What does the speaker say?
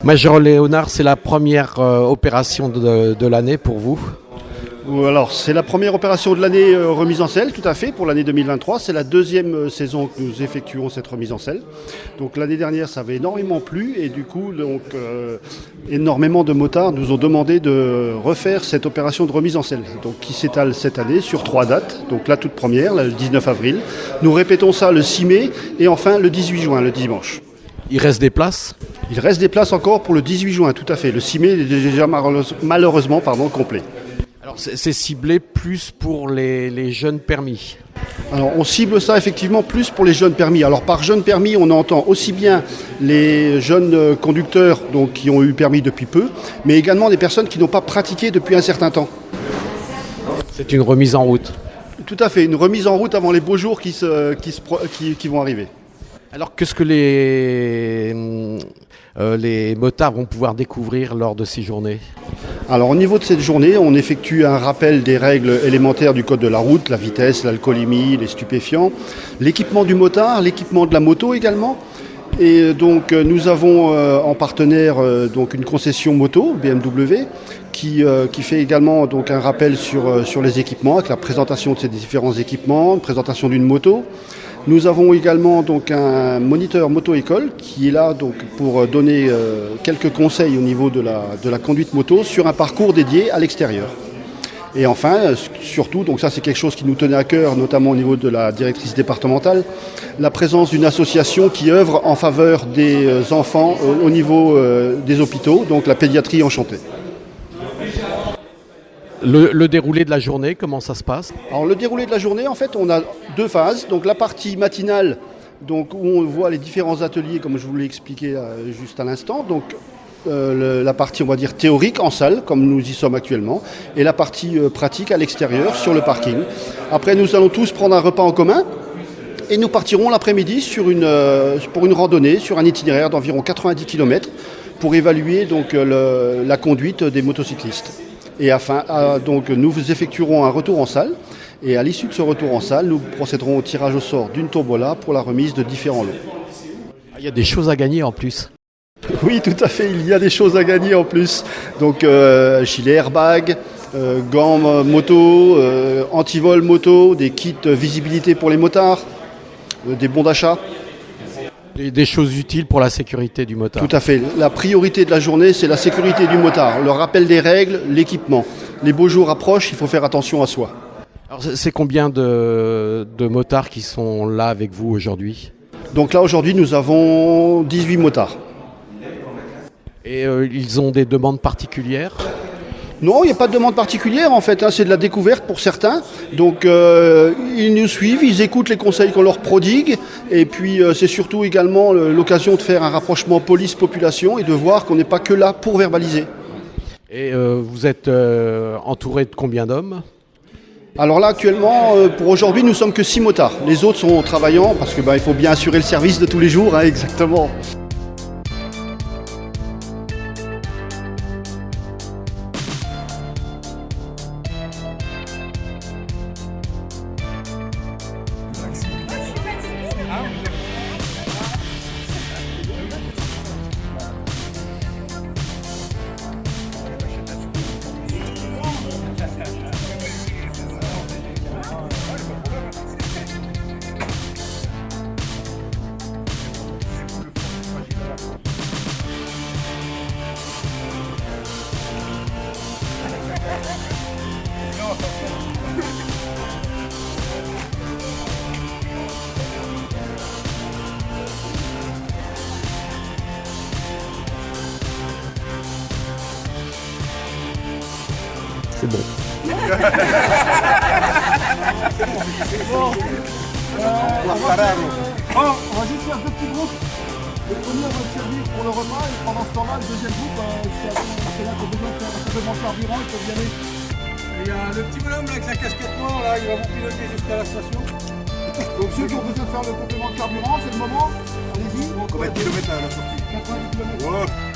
Major Léonard, c'est la première opération de l'année pour vous? Alors, c'est la première opération de l'année remise en selle, tout à fait, pour l'année 2023. C'est la deuxième saison que nous effectuons cette remise en selle. Donc l'année dernière, ça avait énormément plu et du coup, énormément de motards nous ont demandé de refaire cette opération de remise en selle, donc qui s'étale cette année sur 3 dates. Donc la toute première, le 19 avril. Nous répétons ça le 6 mai et enfin le 18 juin, le dimanche. Il reste des places? Il reste des places encore pour le 18 juin, tout à fait. Le 6 mai est déjà malheureusement complet. Alors c'est ciblé plus pour les jeunes permis. Alors on cible ça effectivement plus pour les jeunes permis. Alors par jeunes permis, on entend aussi bien les jeunes conducteurs donc, qui ont eu permis depuis peu, mais également des personnes qui n'ont pas pratiqué depuis un certain temps. C'est une remise en route. Tout à fait, une remise en route avant les beaux jours qui vont arriver. Alors qu'est-ce que les motards vont pouvoir découvrir lors de ces journées? Alors au niveau de cette journée, on effectue un rappel des règles élémentaires du code de la route, la vitesse, l'alcoolémie, les stupéfiants, l'équipement du motard, l'équipement de la moto également. Et donc nous avons en partenaire donc une concession moto, BMW, qui fait également donc un rappel sur les équipements, avec la présentation de ces différents équipements, une présentation d'une moto. Nous avons également donc un moniteur moto-école qui est là donc, pour donner quelques conseils au niveau de la conduite moto sur un parcours dédié à l'extérieur. Et enfin, surtout, donc ça c'est quelque chose qui nous tenait à cœur, notamment au niveau de la directrice départementale, la présence d'une association qui œuvre en faveur des enfants au niveau des hôpitaux, donc la pédiatrie enchantée. Le déroulé de la journée, comment ça se passe? Alors le déroulé de la journée, en fait, on a 2 phases. Donc la partie matinale, donc, où on voit les différents ateliers, comme je vous l'ai expliqué juste à l'instant. Donc la partie, on va dire, théorique en salle, comme nous y sommes actuellement, et la partie pratique à l'extérieur, sur le parking. Après, nous allons tous prendre un repas en commun. Et nous partirons l'après-midi pour une randonnée sur un itinéraire d'environ 90 km pour évaluer donc, la conduite des motocyclistes. Et donc, nous effectuerons un retour en salle. Et à l'issue de ce retour en salle, nous procéderons au tirage au sort d'une tombola pour la remise de différents lots. Il y a des choses à gagner en plus. Oui, tout à fait, il y a des choses à gagner en plus. Donc, gilet airbag, gants moto, anti-vol moto, des kits visibilité pour les motards, des bons d'achat. Des choses utiles pour la sécurité du motard. Tout à fait. La priorité de la journée, c'est la sécurité du motard. Le rappel des règles, l'équipement. Les beaux jours approchent, il faut faire attention à soi. Alors c'est combien de motards qui sont là avec vous aujourd'hui? Donc là, aujourd'hui, nous avons 18 motards. Et ils ont des demandes particulières? Non, il n'y a pas de demande particulière en fait, c'est de la découverte pour certains. Donc ils nous suivent, ils écoutent les conseils qu'on leur prodigue. Et puis c'est surtout également l'occasion de faire un rapprochement police-population et de voir qu'on n'est pas que là pour verbaliser. Et vous êtes entouré de combien d'hommes? Alors là actuellement, pour aujourd'hui, nous sommes que 6 motards. Les autres sont travaillants parce que il faut bien assurer le service de tous les jours, exactement. C'est bon. On va juste faire 2 petits groupes. Le premier va te servir pour le repas et pendant ce temps-là, le deuxième groupe, c'est là qu'on a besoin de faire un complément de carburant, ils peuvent y aller. Il y a le petit bonhomme avec la casquette noire là, il va vous piloter jusqu'à la station. Donc ceux qui ont besoin de faire le complément de carburant, c'est le moment. Allez-y. Combien de kilomètres à la sortie? 90 km. Ouais.